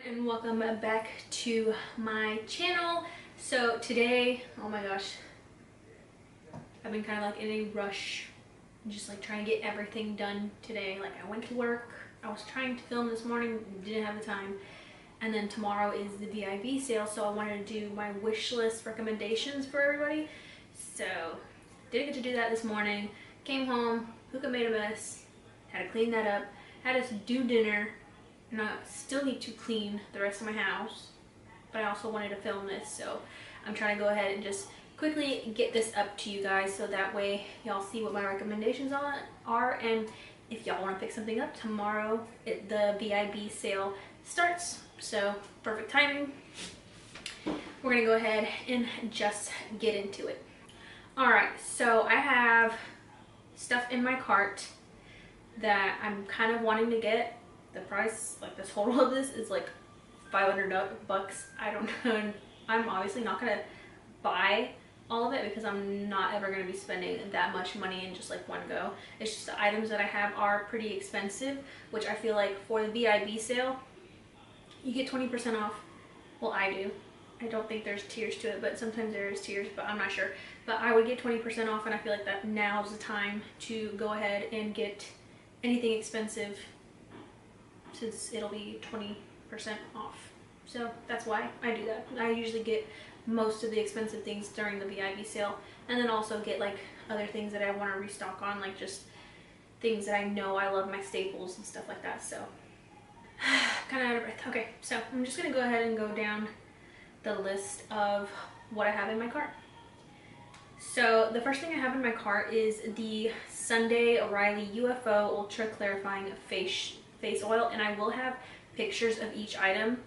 And welcome back to my channel. So today, oh my gosh, I've been kind of like in a rush, just like trying to get everything done today. Like I went to work, I was trying to film this morning, didn't have the time, and then tomorrow is the VIB sale, so I wanted to do my wish list recommendations for everybody. So didn't get to do that this morning. Came home, Hookah made a mess, had to clean that up, had to do dinner. And I still need to clean the rest of my house, but I also wanted to film this, so I'm trying to go ahead and just quickly get this up to you guys so that way y'all see what my recommendations are. And if y'all want to pick something up tomorrow, the VIB sale starts, so perfect timing. We're gonna go ahead and just get into it. Alright, so I have stuff in my cart that I'm kind of wanting to get. The price, like the total of this, is like $500 bucks. I don't know. I'm obviously not gonna buy all of it because I'm not ever gonna be spending that much money in just like one go. It's just the items that I have are pretty expensive, which I feel like for the VIB sale, you get 20% off. Well, I do. I don't think there's tiers to it, but sometimes there is tiers, but I'm not sure. But I would get 20% off, and I feel like that now's the time to go ahead and get anything expensive, since it'll be 20% off. So that's why I do that. I usually get most of the expensive things during the VIB sale, and then also get like other things that I want to restock on, like just things that I know I love, my staples and stuff like that. So kind of out of breath. Okay, so I'm just gonna go ahead and go down the list of what I have in my cart. So the first thing I have in my cart is the Sunday Riley U.f.o Ultra Clarifying Face Oil, and I will have pictures of each item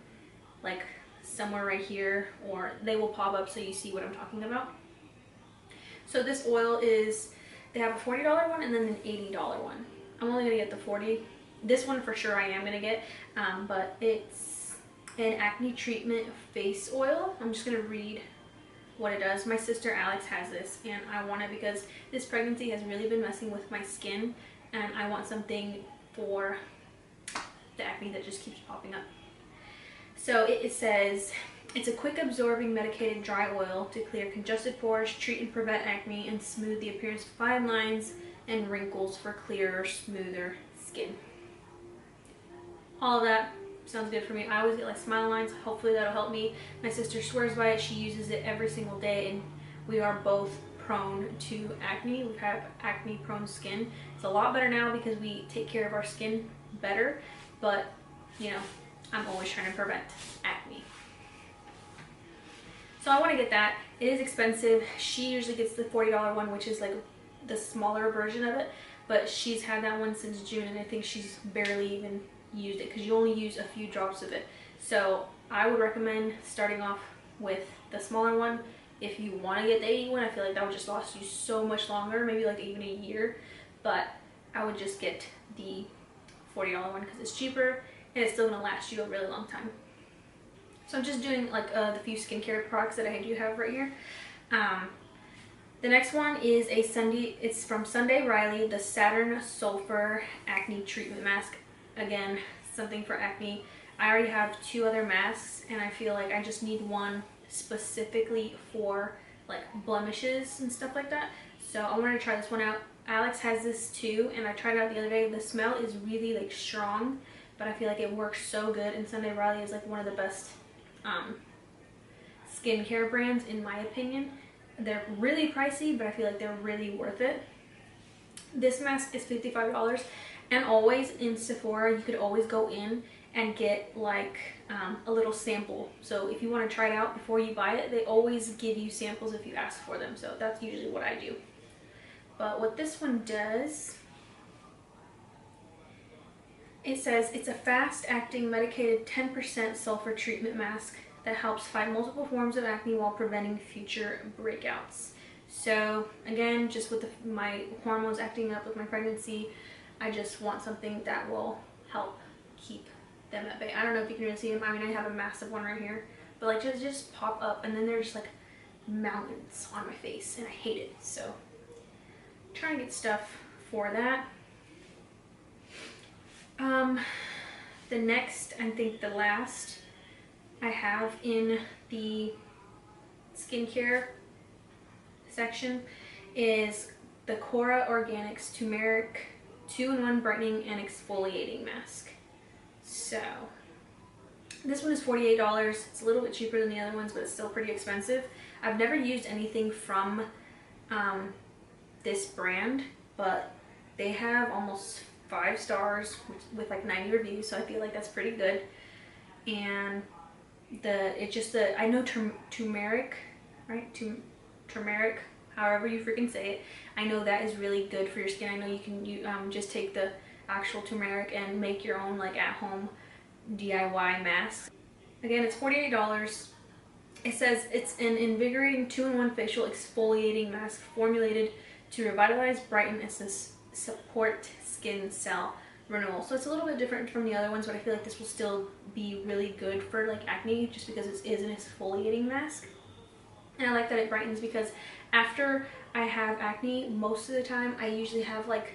like somewhere right here, or they will pop up so you see what I'm talking about. So this oil is, they have a $40 one and then an $80 one. I'm only gonna get the 40. This one for sure I am gonna get, but it's an acne treatment face oil. I'm just gonna read what it does. My sister Alex has this, and I want it because this pregnancy has really been messing with my skin, and I want something for the acne that just keeps popping up. So it says, it's a quick absorbing medicated dry oil to clear congested pores, treat and prevent acne, and smooth the appearance of fine lines and wrinkles for clearer, smoother skin. All of that sounds good for me. I always get like smile lines. Hopefully that'll help me. My sister swears by it. She uses it every single day, and we are both prone to acne. We have acne prone skin. It's a lot better now because we take care of our skin better, but you know, I'm always trying to prevent acne. So I want to get that. It is expensive. She usually gets the $40 one, which is like the smaller version of it, but she's had that one since June, and I think she's barely even used it because you only use a few drops of it. So I would recommend starting off with the smaller one. If you want to get the 80 one, I feel like that would just last you so much longer, maybe like even a year, but I would just get the $40 one because it's cheaper and it's still going to last you a really long time. So I'm just doing like the few skincare products that I do have right here. The next one is it's from Sunday Riley, the Saturn Sulfur Acne Treatment Mask. Again, something for acne. I already have 2 other masks, and I feel like I just need one specifically for like blemishes and stuff like that. So I wanted to try this one out. Alex has this too, and I tried it out the other day. The smell is really like strong, but I feel like it works so good, and Sunday Riley is like one of the best skincare brands in my opinion. They're really pricey, but I feel like they're really worth it. This mask is $55, and always in Sephora you could always go in and get like a little sample. So if you want to try it out before you buy it, they always give you samples if you ask for them, so that's usually what I do. But what this one does, it says it's a fast-acting medicated 10% sulfur treatment mask that helps fight multiple forms of acne while preventing future breakouts. So again, just with my hormones acting up with my pregnancy, I just want something that will help keep them at bay. I don't know if you can really see them. I mean, I have a massive one right here, but like just pop up, and then there's just like mountains on my face, and I hate it. So I'm trying to get stuff for that. The next, I think the last I have in the skincare section is the Cora Organics Turmeric 2-in-1 Brightening and Exfoliating Mask. So this one is $48. It's a little bit cheaper than the other ones, but it's still pretty expensive. I've never used anything from this brand, but they have almost 5 stars with like 90 reviews, so I feel like that's pretty good. And I know turmeric, right? Turmeric, however you freaking say it. I know that is really good for your skin. I know you can just take the actual turmeric and make your own like at-home DIY mask. Again, it's $48. It says it's an invigorating 2-in-1 facial exfoliating mask formulated to revitalize, brighten, and support skin cell renewal. So it's a little bit different from the other ones, but I feel like this will still be really good for like acne just because it is an exfoliating mask. And I like that it brightens because after I have acne, most of the time I usually have like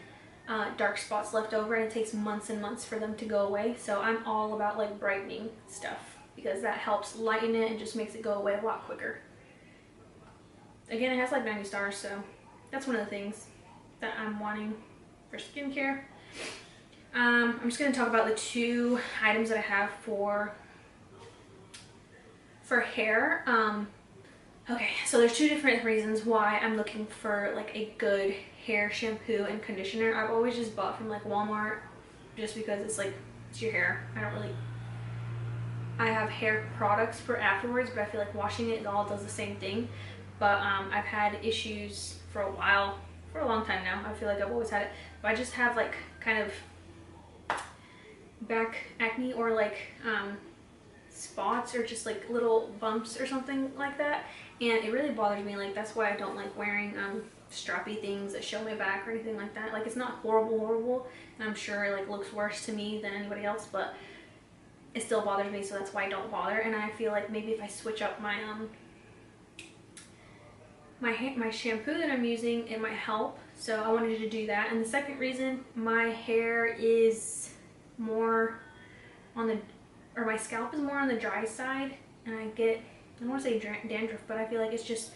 dark spots left over, and it takes months and months for them to go away. So I'm all about like brightening stuff because that helps lighten it and just makes it go away a lot quicker. Again, it has like 90 stars, so that's one of the things that I'm wanting for skincare. I'm just going to talk about the 2 items that I have for hair. Okay, so there's 2 different reasons why I'm looking for like a good hair shampoo and conditioner. I've always just bought from like Walmart just because it's like, it's your hair. I have hair products for afterwards, but I feel like washing it all does the same thing. But I've had issues for a while, for a long time now. I feel like I've always had it, but I just have like kind of back acne or like spots or just like little bumps or something like that, and it really bothers me. Like that's why I don't like wearing strappy things that show my back or anything like that. Like it's not horrible, and I'm sure it like looks worse to me than anybody else, but it still bothers me, so that's why I don't bother. And I feel like maybe if I switch up my my shampoo that I'm using, it might help. So I wanted to do that. And the second reason, my hair is more on the, or my scalp is more on the dry side, and I don't want to say dandruff, but I feel like it's just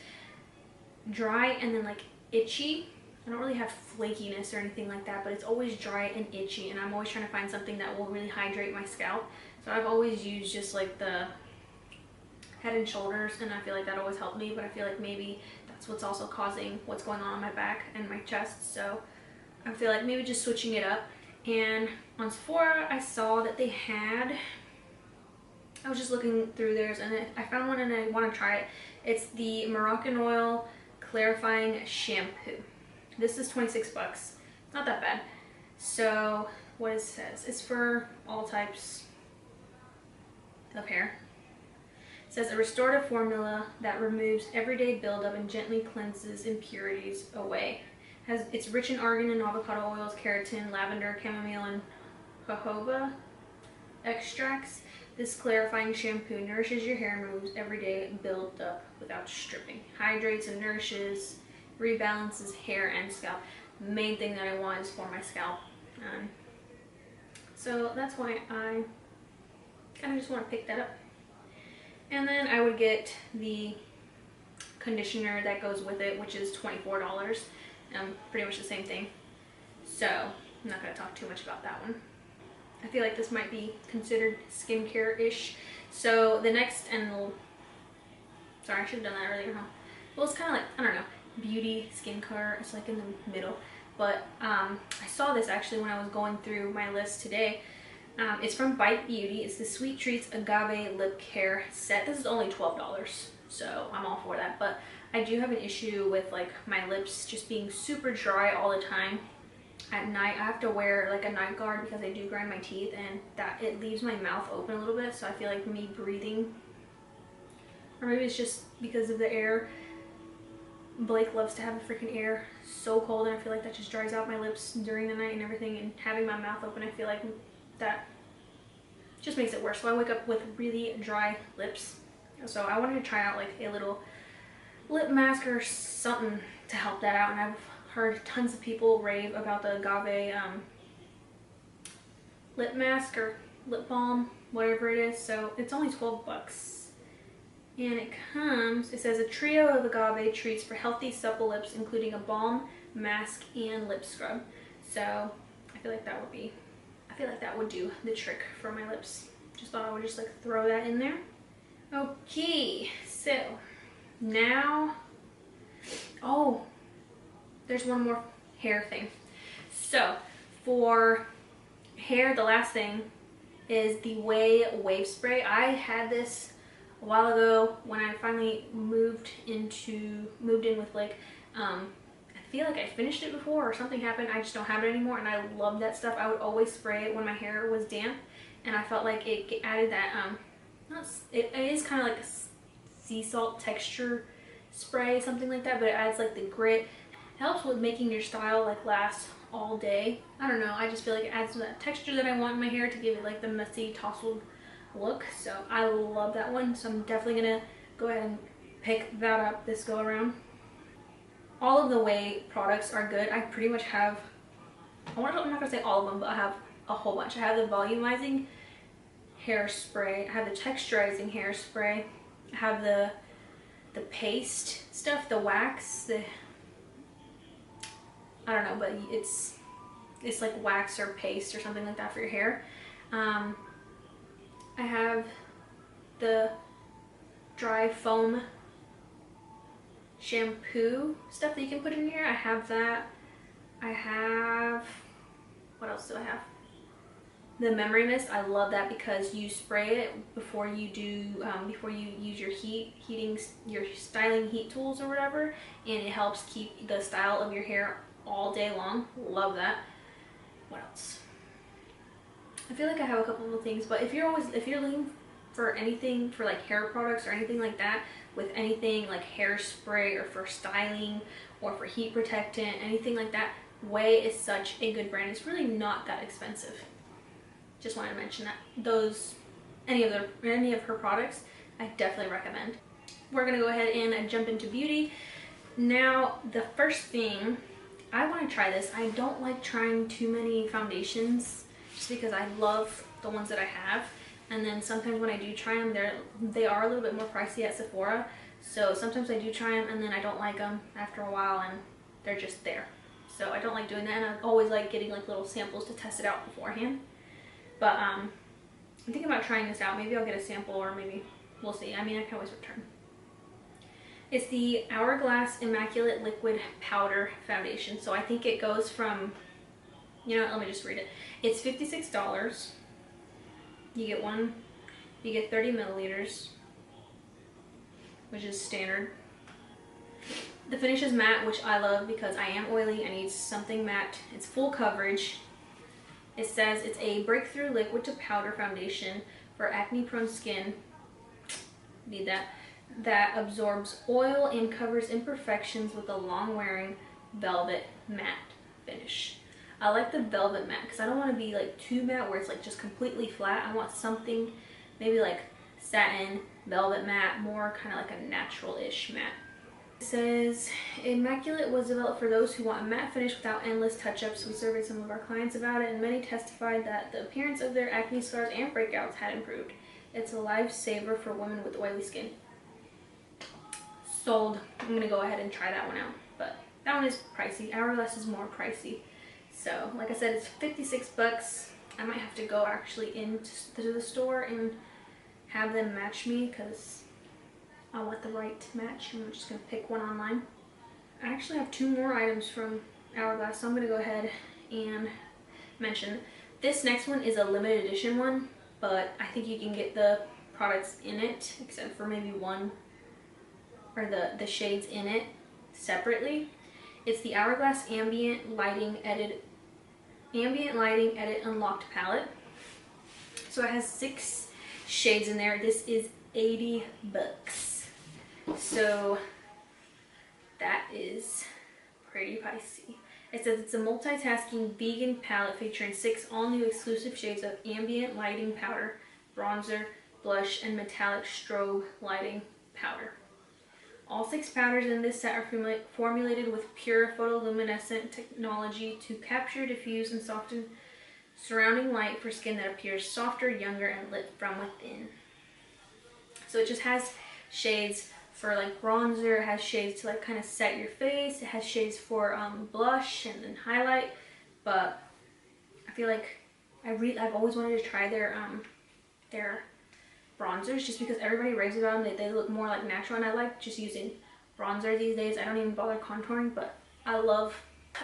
dry and then like itchy. I don't really have flakiness or anything like that, but it's always dry and itchy, and I'm always trying to find something that will really hydrate my scalp. So I've always used just like the Head and Shoulders, and I feel like that always helped me, but I feel like maybe that's what's also causing what's going on my back and my chest. So I feel like maybe just switching it up. And on Sephora, I saw that they had, I was just looking through theirs, and I found one and I want to try it. It's the Moroccan Oil Clarifying Shampoo. This is 26 bucks. Not that bad. So what it says, it's for all types of hair. It says a restorative formula that removes everyday buildup and gently cleanses impurities away. It's rich in argan and avocado oils, keratin, lavender, chamomile, and jojoba extracts. This clarifying shampoo nourishes your hair and removes everyday buildup without stripping. Hydrates and nourishes, rebalances hair and scalp. The main thing that I want is for my scalp. So that's why I kind of just want to pick that up. And then I would get the conditioner that goes with it, which is $24. Pretty much the same thing. So I'm not going to talk too much about that one. I feel like this might be considered skincare-ish. So the next, sorry, I should have done that earlier, huh? Well, it's kind of like, I don't know, beauty, skincare. It's like in the middle. But I saw this actually when I was going through my list today. It's from Bite Beauty. It's the Sweet Treats Agave Lip Care Set. This is only $12, so I'm all for that. But I do have an issue with like my lips just being super dry all the time. At night, I have to wear like a night guard because I do grind my teeth, and that it leaves my mouth open a little bit, so I feel like me breathing, or maybe it's just because of the air. Blake loves to have the freaking air so cold, and I feel like that just dries out my lips during the night and everything, and having my mouth open, I feel like that just makes it worse. So I wake up with really dry lips. So I wanted to try out like a little lip mask or something to help that out, and I've heard tons of people rave about the agave lip mask or lip balm. whatever it is. So it's only 12 bucks. And it says a trio of agave treats for healthy, supple lips, including a balm, mask, and lip scrub. So I feel like that would do the trick for my lips. Just thought I would just like throw that in there. Okay, so now, oh, there's one more hair thing. So for hair, the last thing is the U.f.o wave spray. I had this a while ago when I finally moved in with like, I feel like I finished it before or something happened. I just don't have it anymore, and I love that stuff. I would always spray it when my hair was damp, and I felt like it added that, it is kind of like a sea salt texture spray, something like that, but it adds like the grit. It helps with making your style like last all day. I don't know, I just feel like it adds that texture that I want in my hair to give it like the messy tousled look. So I love that one, so I'm definitely gonna go ahead and pick that up this go around. All of the U.f.o products are good. I pretty much have, I'm not gonna say all of them, but I have a whole bunch. I have the volumizing hairspray, I have the texturizing hairspray, I have the paste stuff, the wax, I don't know, but it's like wax or paste or something like that for your hair. I have the dry foam shampoo stuff that you can put in your hair. I have that. I have, what else do I have? The memory mist. I love that because you spray it before you use your styling heat tools or whatever, and it helps keep the style of your hair all day long. Love that. What else? I feel like I have a couple of things, but if you're looking for anything for like hair products or anything like that, with anything like hairspray or for styling or for heat protectant, anything like that, U.f.o is such a good brand. It's really not that expensive. Just wanted to mention that. Any of her products, I definitely recommend. We're gonna go ahead and jump into beauty. Now, the first thing, I want to try this. I don't like trying too many foundations just because I love the ones that I have. And then sometimes when I do try them, they are a little bit more pricey at Sephora. So sometimes I do try them and then I don't like them after a while and they're just there. So I don't like doing that, and I always like getting like little samples to test it out beforehand. But I'm thinking about trying this out. Maybe I'll get a sample, or maybe we'll see. I mean, I can always return. It's the Hourglass Immaculate Liquid Powder Foundation. So I think it goes from, you know what, let me just read it. It's $56. You get 30 milliliters, which is standard. The finish is matte, which I love because I am oily. I need something matte. It's full coverage. It says it's a breakthrough liquid to powder foundation for acne-prone skin. Need that. That absorbs oil and covers imperfections with a long-wearing velvet matte finish. I like the velvet matte because I don't want to be like too matte where it's like just completely flat. I want something maybe like satin, velvet matte, more kind of like a natural-ish matte. It says, Immaculate was developed for those who want a matte finish without endless touch-ups. We surveyed some of our clients about it, and many testified that the appearance of their acne scars and breakouts had improved. It's a lifesaver for women with oily skin. Sold. I'm going to go ahead and try that one out, but that one is pricey. Hourglass is more pricey. So, like I said, it's 56 bucks. I might have to go actually into the store and have them match me because I want the right match. I'm just going to pick one online. I actually have 2 more items from Hourglass, so I'm going to go ahead and mention. This next one is a limited edition one, but I think you can get the products in it, except for maybe one, or the shades in it separately. It's the Hourglass Ambient Lighting Edit Unlocked Palette. So it has 6 shades in there. This is 80 bucks. So that is pretty pricey. It says it's a multitasking vegan palette featuring 6 all-new exclusive shades of ambient lighting powder, bronzer, blush, and metallic strobe lighting powder. All 6 powders in this set are formulated with pure photoluminescent technology to capture, diffuse, and soften surrounding light for skin that appears softer, younger, and lit from within. So it just has shades for like bronzer, it has shades to like kind of set your face, it has shades for blush and then highlight. But I feel like I've always wanted to try their bronzers just because everybody raves about them. They look more like natural, and I like just using bronzer these days. I don't even bother contouring, but I love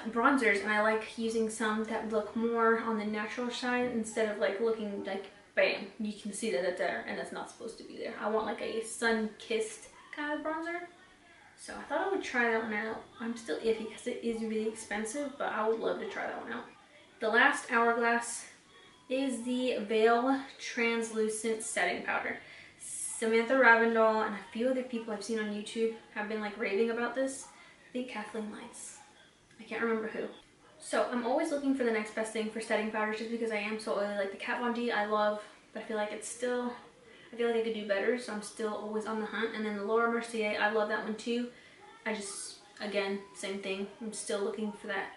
bronzers, and I like using some that look more on the natural side instead of like looking like bam, you can see that it's there and it's not supposed to be there. I want like a sun-kissed kind of bronzer. So I thought I would try that one out. I'm still iffy because it is really expensive, but I would love to try that one out. The last hourglass is the Veil Translucent Setting Powder. Samantha Ravindal and a few other people I've seen on YouTube have been like raving about this. I think Kathleen Lights. I can't remember who. So I'm always looking for the next best thing for setting powders just because I am so oily. Like the Kat Von D I love, but I feel like it's still, I feel like I could do better, so I'm still always on the hunt. And then the Laura Mercier, I love that one too. I just, again, same thing. I'm still looking for that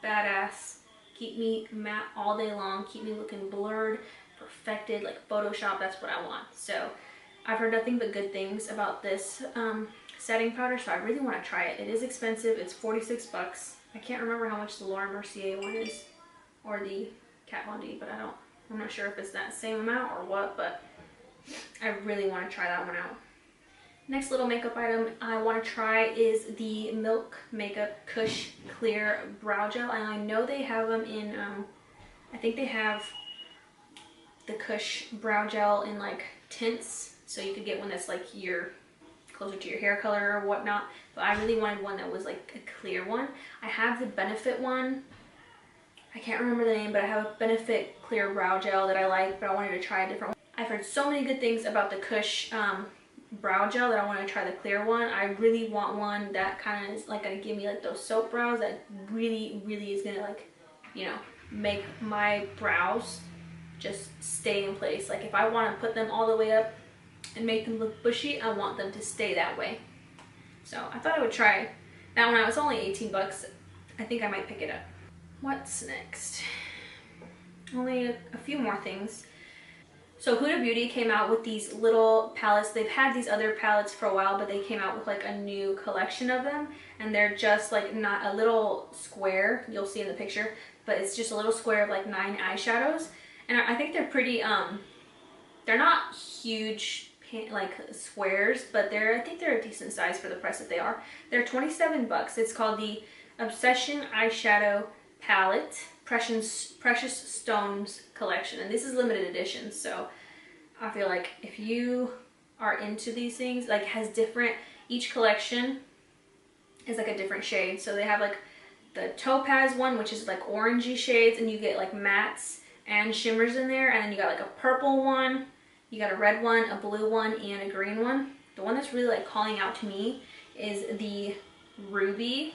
badass, keep me matte all day long, keep me looking blurred, perfected, like Photoshop, that's what I want. So I've heard nothing but good things about this setting powder, so I really want to try it. It is expensive, it's 46 bucks. I can't remember how much the Laura Mercier one is, or the Kat Von D, but I'm not sure if it's that same amount or what, but I really want to try that one out. Next little makeup item I want to try is the Milk Makeup Kush Clear Brow Gel, and I know they have them in, I think they have the Kush Brow Gel in like tints, so you could get one that's like closer to your hair color or whatnot, but I really wanted one that was like a clear one. I have the Benefit one, I can't remember the name, but I have a Benefit Clear Brow Gel that I like, but I wanted to try a different one. I've heard so many good things about the Kush brow gel that I want to try the clear one. I really want one that kind of is like going to give me like those soap brows that really is going to like, you know, make my brows just stay in place. Like if I want to put them all the way up and make them look bushy, I want them to stay that way. So I thought I would try that one out. It's only 18 bucks. I think I might pick it up. What's next? Only a few more things. So Huda Beauty came out with these little palettes. They've had these other palettes for a while, but they came out with like a new collection of them, and they're just like not a little square, you'll see in the picture, but it's just a little square of like 9 eyeshadows, and I think they're pretty they're not huge like squares, but I think they're a decent size for the price that they are. They're 27 bucks. It's called the Obsession Eyeshadow Palette Precious Stones Collection, and this is limited edition, so I feel like if you are into these things, like has different, each collection is like a different shade. So they have like the topaz one, which is like orangey shades, and you get like mattes and shimmers in there, and then you got like a purple one, you got a red one, a blue one, and a green one. The one that's really like calling out to me is the Ruby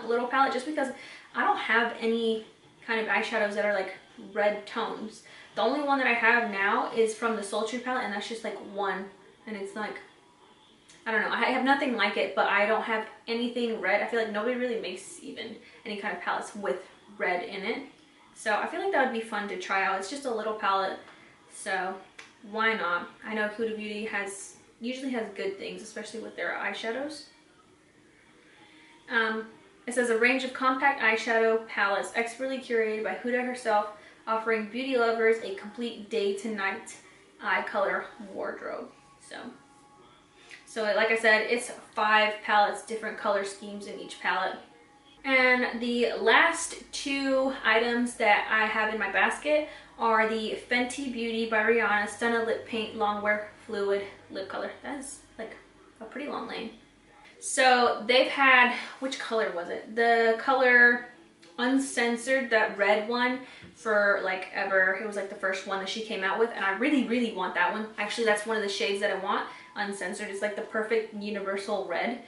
little palette, just because I don't have any kind of eyeshadows that are like red tones. The only one that I have now is from the Sultry palette, and that's just like one, and it's like, I don't know, I have nothing like it, but I don't have anything red. I feel like nobody really makes even any kind of palettes with red in it, so I feel like that would be fun to try out. It's just a little palette, so why not? I know Huda Beauty usually has good things, especially with their eyeshadows. It says a range of compact eyeshadow palettes expertly curated by Huda herself, offering beauty lovers a complete day to night eye color wardrobe. So like I said, it's 5 palettes, different color schemes in each palette. And the last 2 items that I have in my basket are the Fenty Beauty by Rihanna Stunna Lip Paint Longwear Fluid Lip Color. That is like a pretty long name. So they've had, which color was it? The color Uncensored, that red one, for like ever. It was like the first one that she came out with, and I really want that one. Actually, that's one of the shades that I want. Uncensored is like the perfect universal red.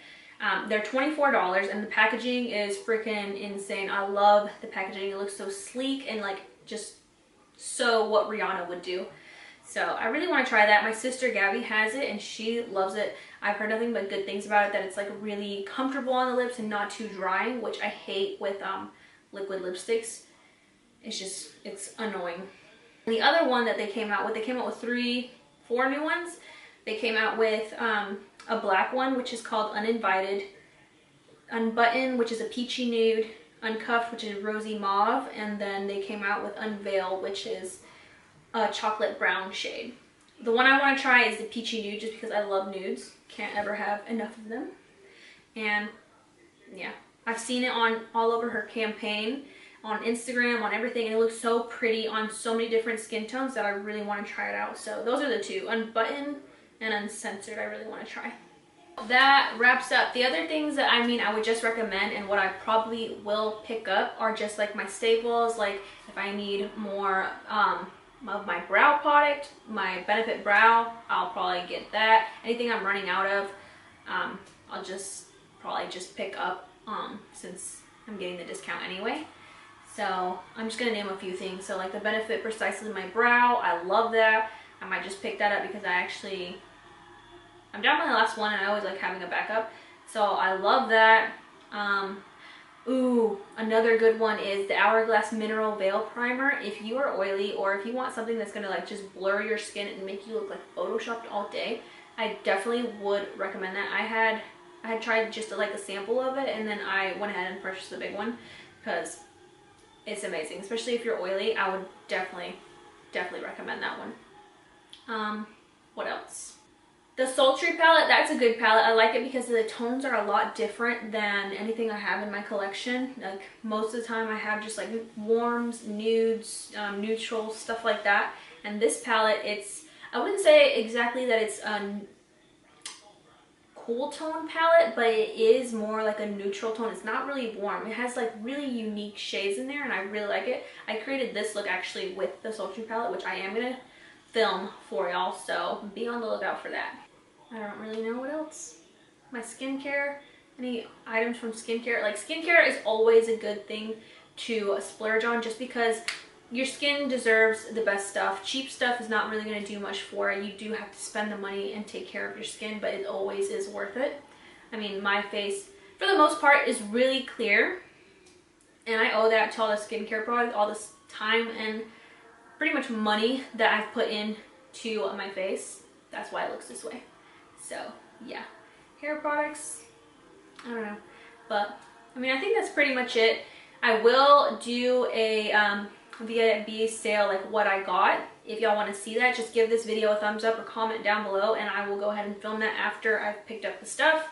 They're $24, and the packaging is freaking insane. I love the packaging. It looks so sleek and like just so what Rihanna would do. So I really want to try that. My sister Gabby has it and she loves it. I've heard nothing but good things about it, that it's like really comfortable on the lips and not too drying, which I hate with liquid lipsticks. it's annoying. And the other one that they came out with 4 new ones. They came out with a black one, which is called Uninvited, Unbutton, which is a peachy nude, Uncuffed, which is rosy mauve, and then they came out with Unveil, which is a chocolate brown shade. The one I want to try is the peachy nude, just because I love nudes. Can't ever have enough of them. And yeah, I've seen it on all over her campaign, on Instagram, on everything, and it looks so pretty on so many different skin tones that I really want to try it out. So those are the two, Unbutton and Uncensored, I really want to try. That wraps up. The other things that I would just recommend, and what I probably will pick up, are just like my staples. Like if I need more of my brow product, my Benefit Brow, I'll probably get that. Anything I'm running out of, I'll just probably just pick up since I'm getting the discount anyway. So I'm just gonna name a few things. So like the Benefit Precisely My Brow, I love that. I might just pick that up because I'm down to my last one and I always like having a backup. So I love that. Ooh, another good one is the Hourglass Mineral Veil Primer. If you are oily, or if you want something that's gonna like just blur your skin and make you look like photoshopped all day, I definitely would recommend that. I had tried just like a sample of it, and then I went ahead and purchased the big one because it's amazing. Especially if you're oily, I would definitely recommend that one. What else? The Sultry palette, that's a good palette. I like it because the tones are a lot different than anything I have in my collection. Like most of the time I have just like warms, nudes, neutrals, stuff like that. And this palette, I wouldn't say exactly that it's a cool tone palette, but it is more like a neutral tone. It's not really warm. It has like really unique shades in there and I really like it. I created this look actually with the Sultry palette, which I am gonna film for y'all, so be on the lookout for that. I don't really know what else. My skincare, any items from skincare. Like skincare is always a good thing to splurge on just because your skin deserves the best stuff. Cheap stuff is not really going to do much for it. You do have to spend the money and take care of your skin, but it always is worth it. I mean, my face, for the most part, is really clear. And I owe that to all the skincare products, all this time and pretty much money that I've put into my face. That's why it looks this way. So yeah, hair products, I don't know, but I mean, I think that's pretty much it. I will do a VIB sale, like what I got. If y'all want to see that, just give this video a thumbs up or comment down below, and I will go ahead and film that after I've picked up the stuff,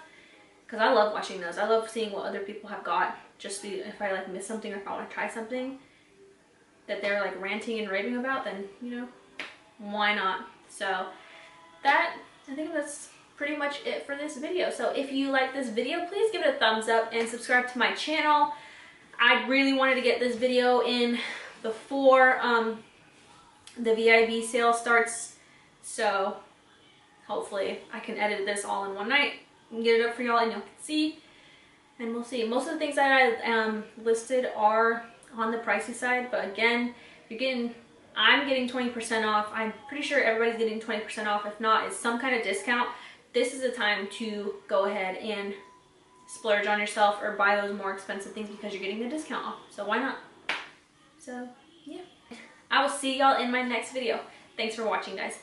because I love watching those. I love seeing what other people have got, just if I like miss something or if I want to try something that they're like ranting and raving about, then you know, why not? So that, I think that's pretty much it for this video. So if you like this video, please give it a thumbs up and subscribe to my channel. I really wanted to get this video in before the VIB sale starts, so hopefully I can edit this all in one night and get it up for y'all and y'all can see, and we'll see. Most of the things that I listed are on the pricey side, but again, I'm getting 20% off. I'm pretty sure everybody's getting 20% off. If not, it's some kind of discount. This is the time to go ahead and splurge on yourself or buy those more expensive things because you're getting the discount off. So why not? So yeah, I will see y'all in my next video. Thanks for watching, guys.